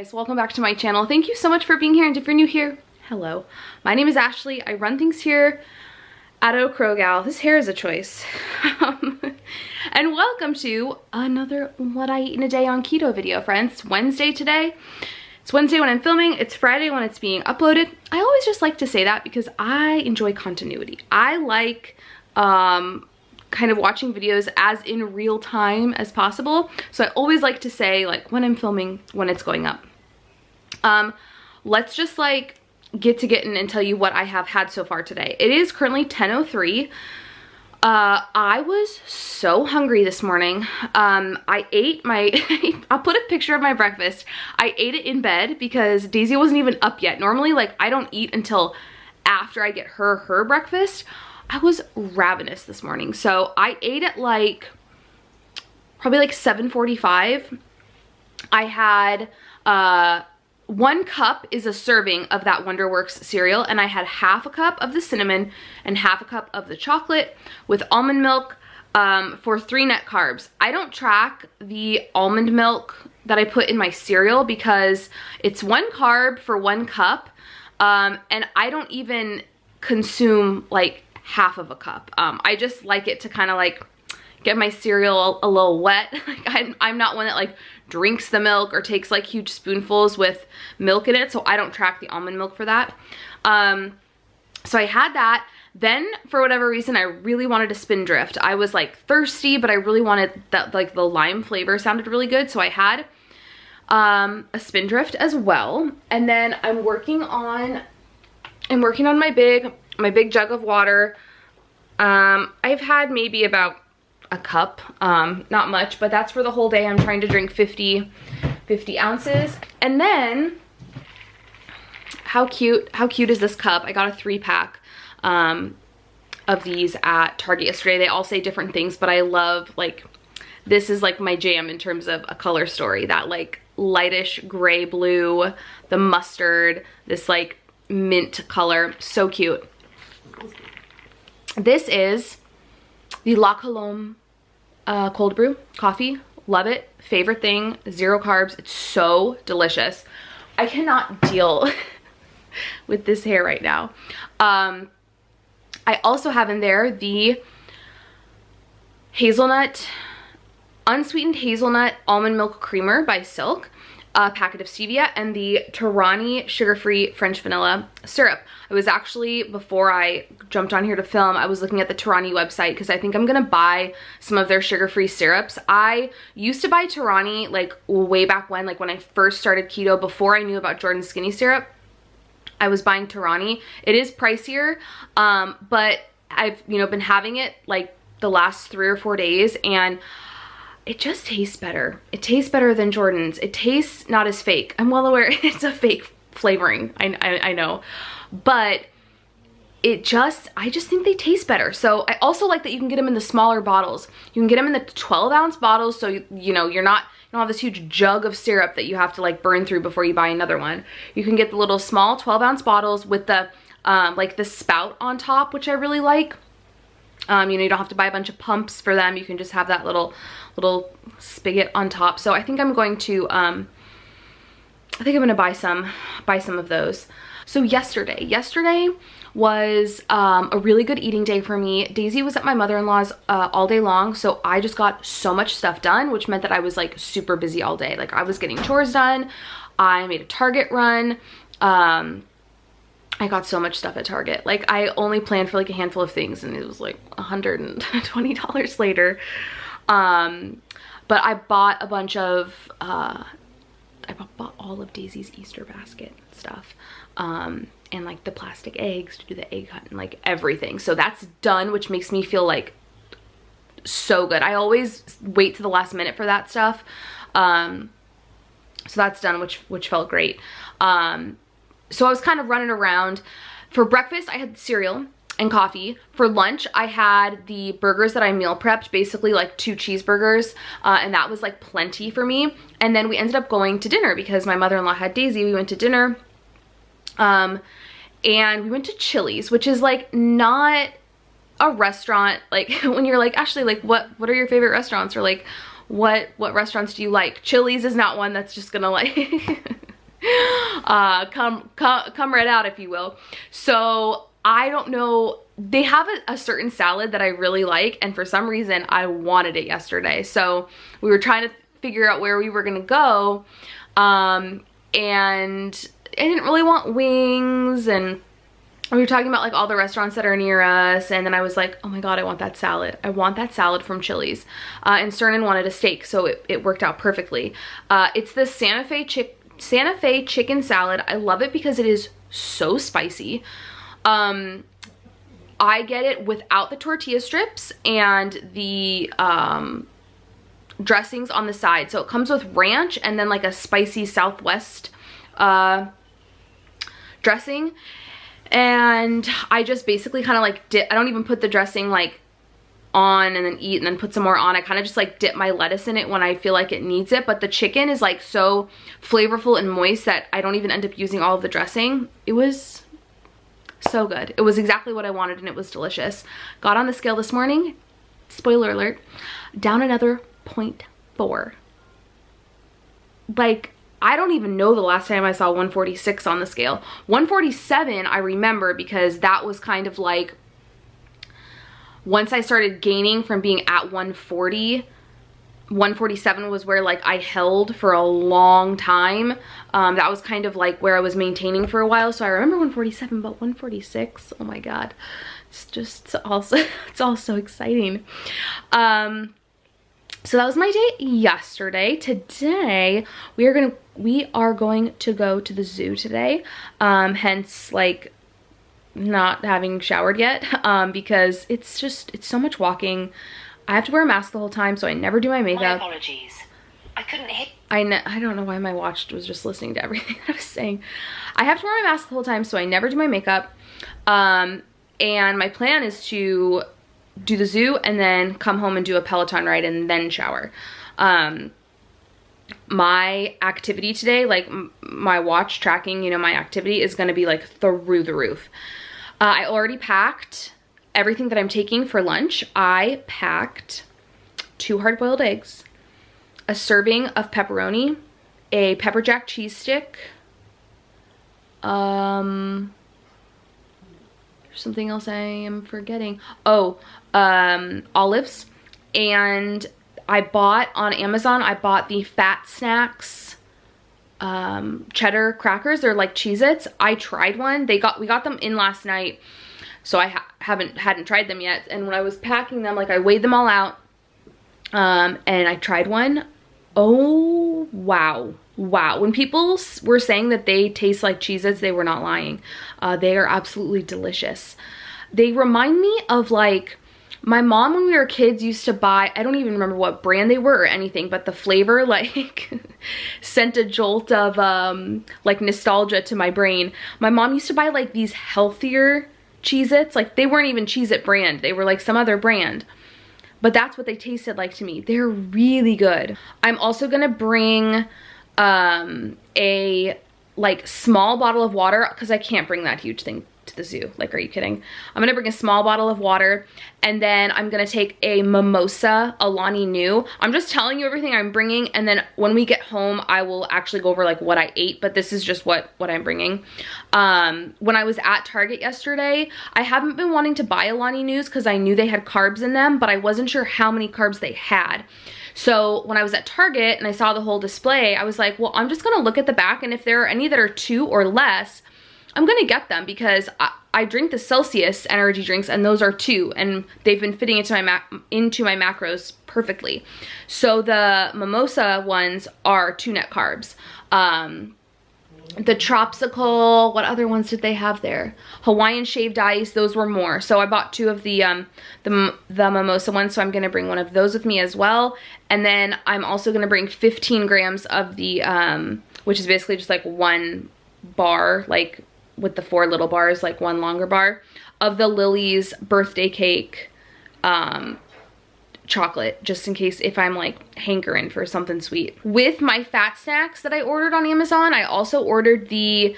guys, welcome back to my channel. Thank you so much for being here, and if you're new here, hello. My name is Ashley. I run things here at Eau Crow Gal. This hair is a choice. And welcome to another What I Eat in a Day on Keto video, friends. It's Wednesday today. It's Wednesday when I'm filming. It's Friday when it's being uploaded. I always just like to say that because I enjoy continuity. I like kind of watching videos as in real time as possible. So I always like to say like when I'm filming, when it's going up. Let's just like get to getting and tell you what I have had so far today. It is currently 10:03. I was so hungry this morning. I ate my, I'll put a picture of my breakfast. I ate it in bed because Daisy wasn't even up yet. Normally, like, I don't eat until after I get her breakfast. I was ravenous this morning. So I ate at like, probably like 7:45. I had, 1 cup is a serving of that Wonderworks cereal, and I had half a cup of the cinnamon and half a cup of the chocolate with almond milk for 3 net carbs. I don't track the almond milk that I put in my cereal because it's 1 carb for 1 cup, and I don't even consume like half of a cup. I just like it to kind of like get my cereal a little wet. Like I'm not one that like drinks the milk or takes like huge spoonfuls with milk in it, so I don't track the almond milk for that. So I had that. Then for whatever reason I really wanted a Spindrift. I was like thirsty, but I really wanted that, like the lime flavor sounded really good, so I had a Spindrift as well. And then I'm working on my big jug of water. I've had maybe about a cup, not much, but that's for the whole day. I'm trying to drink 50 ounces. And then how cute is this cup? I got a 3-pack of these at Target yesterday. They all say different things, but I love, like, this is like my jam in terms of a color story. That like lightish gray blue, the mustard, this like mint color, so cute. This is the La Colombe cold brew coffee. Love it. Favorite thing. 0 carbs. It's so delicious. I cannot deal with this hair right now. I also have in there the unsweetened hazelnut almond milk creamer by Silk, a packet of stevia, and the Torani sugar-free French vanilla syrup. I was actually, before I jumped on here to film, I was looking at the Torani website because I think I'm gonna buy some of their sugar-free syrups. I used to buy Torani like way back when, like when I first started keto, before I knew about Jordan's Skinny Syrup. I was buying Torani. It is pricier, but I've, you know, been having it like the last 3 or 4 days, and it just tastes better. It tastes better than Jordan's. It tastes not as fake. I'm well aware it's a fake flavoring. I know. But I just think they taste better. So I also like that you can get them in the smaller bottles. You can get them in the 12-ounce bottles, so you know, you don't have this huge jug of syrup that you have to like burn through before you buy another one. You can get the little small 12-ounce bottles with the like the spout on top, which I really like. You know, you don't have to buy a bunch of pumps for them. You can just have that little spigot on top. So I think I'm going to buy some of those. So yesterday was a really good eating day for me. Daisy was at my mother-in-law's all day long, so I just got so much stuff done, which meant that I was like super busy all day. Like I was getting chores done. I made a Target run. I got so much stuff at Target. Like I only planned for like a handful of things, and it was like $120 later. But I bought a bunch of, I bought all of Daisy's Easter basket stuff. And like the plastic eggs to do the egg hunt and like everything. So that's done, which makes me feel like so good. I always wait to the last minute for that stuff. So that's done, which felt great. So I was kind of running around. For breakfast, I had cereal and coffee. For lunch, I had the burgers that I meal prepped, basically like 2 cheeseburgers, and that was like plenty for me. And then we ended up going to dinner because my mother-in-law had Daisy. We went to dinner, and we went to Chili's, which is like not a restaurant. Like when you're like, Ashley, like what are your favorite restaurants, or like what restaurants do you like? Chili's is not one that's just gonna like come right out, if you will. So I don't know, they have a certain salad that I really like, and for some reason I wanted it yesterday. So we were trying to figure out where we were gonna go, and I didn't really want wings, and we were talking about like all the restaurants that are near us, and then I was like, oh my god, I want that salad. I want that salad from Chili's. And Cernan wanted a steak, so it worked out perfectly. It's the Santa Fe chicken salad. I love it because it is so spicy. I get it without the tortilla strips and the dressings on the side. So it comes with ranch and then like a spicy Southwest dressing. And I just basically kind of like I don't even put the dressing like on and then eat and then put some more on. I kind of just like dip my lettuce in it when I feel like it needs it. But the chicken is like so flavorful and moist that I don't even end up using all of the dressing. It was so good. It was exactly what I wanted, and it was delicious. Got on the scale this morning, spoiler alert, down another 0.4. Like, I don't even know the last time I saw 146 on the scale. 147 I remember, because that was kind of like, once I started gaining from being at 140, 147 was where like I held for a long time. That was kind of like where I was maintaining for a while. So I remember 147, but 146, oh my god, it's all so exciting. So that was my day yesterday. Today we are going to go to the zoo today. Hence like not having showered yet, because it's so much walking. I have to wear a mask the whole time, so I never do my makeup. My apologies. I couldn't hit. I don't know why my watch was just listening to everything I was saying. I have to wear my mask the whole time, so I never do my makeup. And my plan is to do the zoo and then come home and do a Peloton ride and then shower. My activity today, like my watch tracking, you know, my activity is going to be like through the roof. I already packed everything that I'm taking for lunch. I packed 2 hard-boiled eggs, a serving of pepperoni, a pepper jack cheese stick, there's something else I am forgetting. Oh, olives. And I bought on Amazon, I bought the Fat Snacks cheddar crackers. They're like Cheez-Its. I tried one. We got them in last night, so I hadn't tried them yet. And when I was packing them, like I weighed them all out, and I tried one. Oh wow, when people were saying that they taste like Cheez-Its, they were not lying. They are absolutely delicious. They remind me of like my mom, when we were kids, used to buy, I don't even remember what brand they were or anything, but the flavor like sent a jolt of like nostalgia to my brain. My mom used to buy like these healthier Cheez-Its. Like they weren't even Cheez-It brand, they were like some other brand, but that's what they tasted like to me. They're really good. I'm also gonna bring a like small bottle of water, because I can't bring that huge thing to the zoo. Like, are you kidding? I'm gonna bring a small bottle of water, and then I'm gonna take a mimosa Alani Nu. I'm just telling you everything I'm bringing, and then when we get home I will actually go over like what I ate, but this is just what I'm bringing. When I was at Target yesterday, I haven't been wanting to buy Alani Nus because I knew they had carbs in them, but I wasn't sure how many carbs they had. So when I was at Target and I saw the whole display, I was like, well, I'm just gonna look at the back, and if there are any that are 2 or less, I'm gonna get them, because I drink the Celsius energy drinks, and those are 2, and they've been fitting into my macros perfectly. So the mimosa ones are 2 net carbs. The Tropsical, what other ones did they have there? Hawaiian shaved ice, those were more. So I bought 2 of the mimosa ones, so I'm gonna bring one of those with me as well. And then I'm also gonna bring 15 grams of the, which is basically just like 1 bar, like with the 4 little bars, like 1 longer bar, of the Lily's birthday cake chocolate, just in case if I'm like hankering for something sweet. With my Fat Snacks that I ordered on Amazon, I also ordered the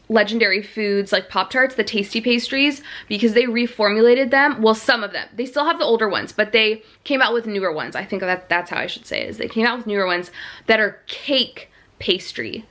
Legendary Foods like Pop-Tarts, the Tasty Pastries, because they reformulated them. Well, some of them. They still have the older ones, but they came out with newer ones. I think that's how I should say it, is they came out with newer ones that are cake pastry.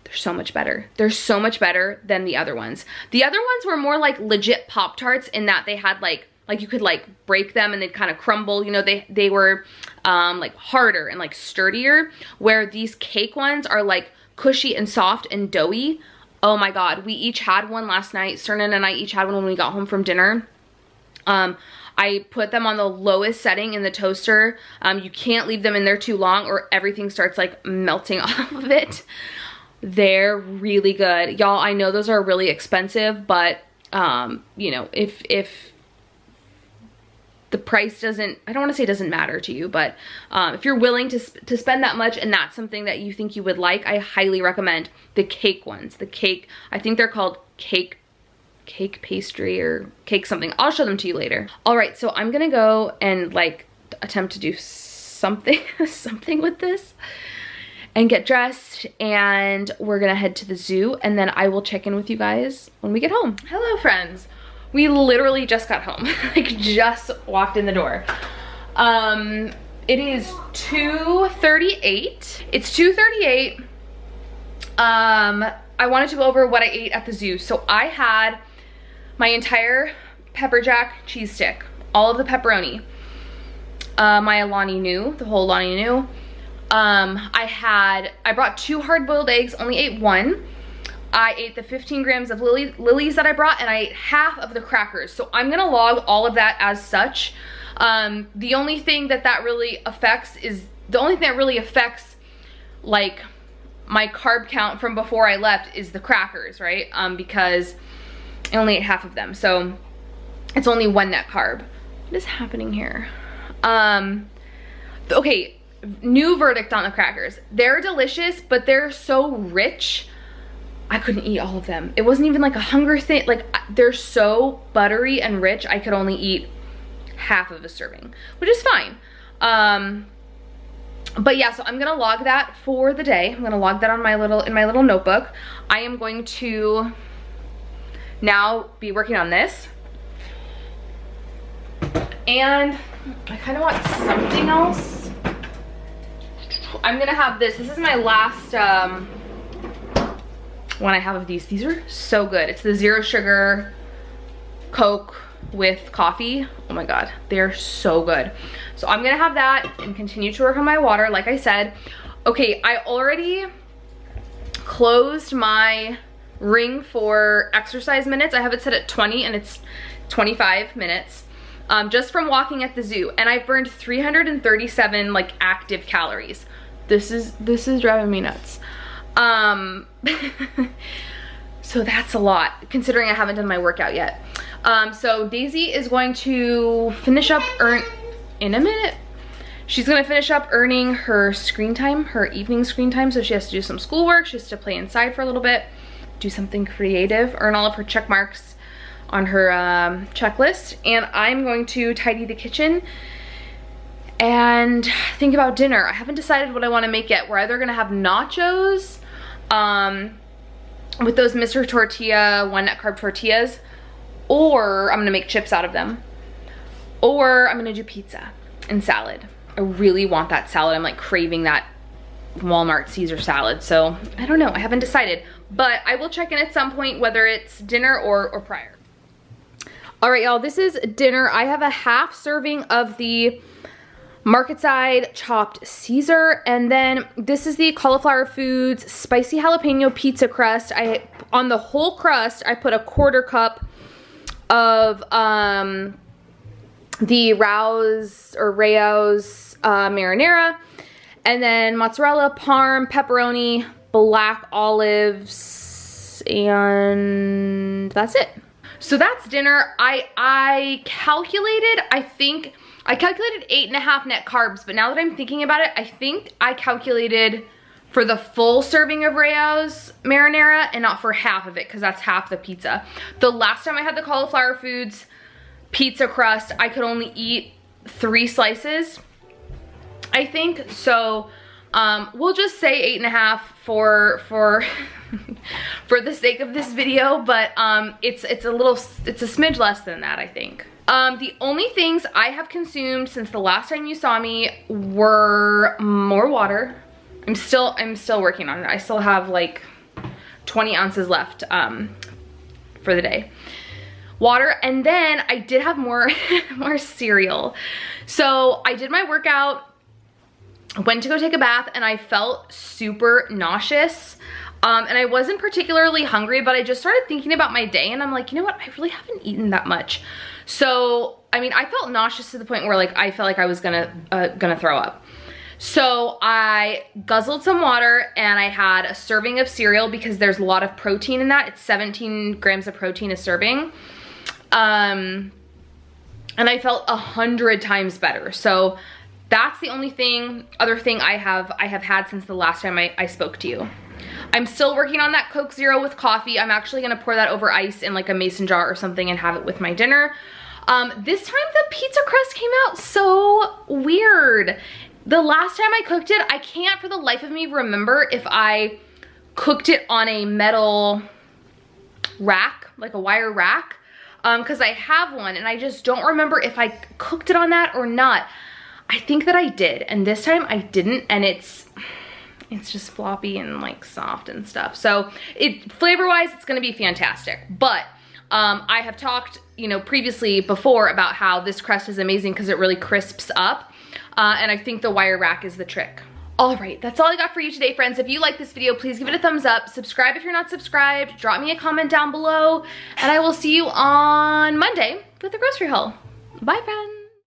They're so much better. They're so much better than the other ones. The other ones were more like legit Pop-Tarts in that they had like you could like break them and they'd kind of crumble. You know, they were like harder and like sturdier, where these cake ones are like cushy and soft and doughy. Oh my God, we each had one last night. Cernan and I each had one when we got home from dinner. I put them on the lowest setting in the toaster. You can't leave them in there too long or everything starts like melting off of it. They're really good. Y'all, I know those are really expensive, but you know, if the price doesn't, I don't want to say doesn't matter to you, but if you're willing to spend that much and that's something that you think you would like, I highly recommend the cake ones. The cake, I think they're called cake pastry or cake something. I'll show them to you later. All right, so I'm gonna go and like attempt to do something with this and get dressed, and we're gonna head to the zoo, and then I will check in with you guys when we get home. Hello friends. We literally just got home. Like just walked in the door. It is 2:38. It's 2:38. I wanted to go over what I ate at the zoo. So I had my entire pepper jack cheese stick, all of the pepperoni, my Alani Nu, the whole Alani Nu. I brought 2 hard-boiled eggs, only ate 1. I ate the 15 grams of lilies that I brought, and I ate half of the crackers. So I'm gonna log all of that as such. The only thing that really affects like my carb count from before I left is the crackers, right? Because I only ate half of them, so it's only 1 net carb. What is happening here? Okay, new verdict on the crackers. They're delicious, but they're so rich. I couldn't eat all of them. It wasn't even like a hunger thing. Like, they're so buttery and rich, I could only eat half of a serving, which is fine. But yeah, so I'm gonna log that for the day. I'm gonna log that on in my little notebook. I am going to now be working on this. And I kind of want something else. I'm gonna have this. This is my last one I have of these. These are so good. It's the 0 sugar Coke with coffee. Oh my God, they're so good. So I'm gonna have that and continue to work on my water, like I said. Okay, I already closed my ring for exercise minutes. I have it set at 20 and it's 25 minutes. Just from walking at the zoo, and I've burned 337 like active calories. This is driving me nuts. So that's a lot considering I haven't done my workout yet. So Daisy is going to finish up in a minute. She's gonna finish up earning her screen time, her evening screen time. So she has to do some schoolwork. She has to play inside for a little bit, do something creative, earn all of her check marks on her checklist. And I'm going to tidy the kitchen and think about dinner. I haven't decided what I want to make yet. We're either gonna have nachos with those Mr. Tortilla 1 net carb tortillas, or I'm gonna make chips out of them, or I'm gonna do pizza and salad. I really want that salad. I'm like craving that Walmart Caesar salad. So I don't know, I haven't decided, but I will check in at some point whether it's dinner or prior. All right, y'all, this is dinner. I have a half serving of the Market Side chopped Caesar, and then this is the Cauliflower Foods spicy jalapeno pizza crust. On the whole crust, I put a 1/4 cup of the Rao's marinara, and then mozzarella, parm, pepperoni, black olives, and that's it. So that's dinner. I calculated, I calculated 8.5 net carbs, but now that I'm thinking about it, I think I calculated for the full serving of Rao's marinara and not for half of it, because that's half the pizza. The last time I had the Cauliflower Foods pizza crust, I could only eat 3 slices, I think. So we'll just say 8.5 for for the sake of this video, but it's a smidge less than that, I think. The only things I have consumed since the last time you saw me were more water, I'm still working on it. I still have like 20 ounces left for the day. Water, and then I did have more cereal. So I did my workout, went to go take a bath, and I felt super nauseous. And I wasn't particularly hungry, but I just started thinking about my day, and I'm like, you know what? I really haven't eaten that much. So, I mean, I felt nauseous to the point where like I felt like I was gonna throw up. So I guzzled some water and I had a serving of cereal because there's a lot of protein in that. It's 17 grams of protein a serving. And I felt 100 times better. So that's the only other thing I have had since the last time I spoke to you. I'm still working on that Coke Zero with coffee. I'm actually gonna pour that over ice in like a mason jar or something and have it with my dinner. This time the pizza crust came out so weird. The last time I cooked it, I can't for the life of me remember if I cooked it on a metal rack, like a wire rack, because I have one and I just don't remember if I cooked it on that or not. I think that I did, and this time I didn't, and it's just floppy and like soft and stuff. So flavor-wise, it's gonna be fantastic. But I have talked, you know, previously before about how this crust is amazing because it really crisps up. And I think the wire rack is the trick. All right, that's all I got for you today, friends. If you like this video, please give it a thumbs up. Subscribe if you're not subscribed. Drop me a comment down below. And I will see you on Monday with a grocery haul. Bye, friends.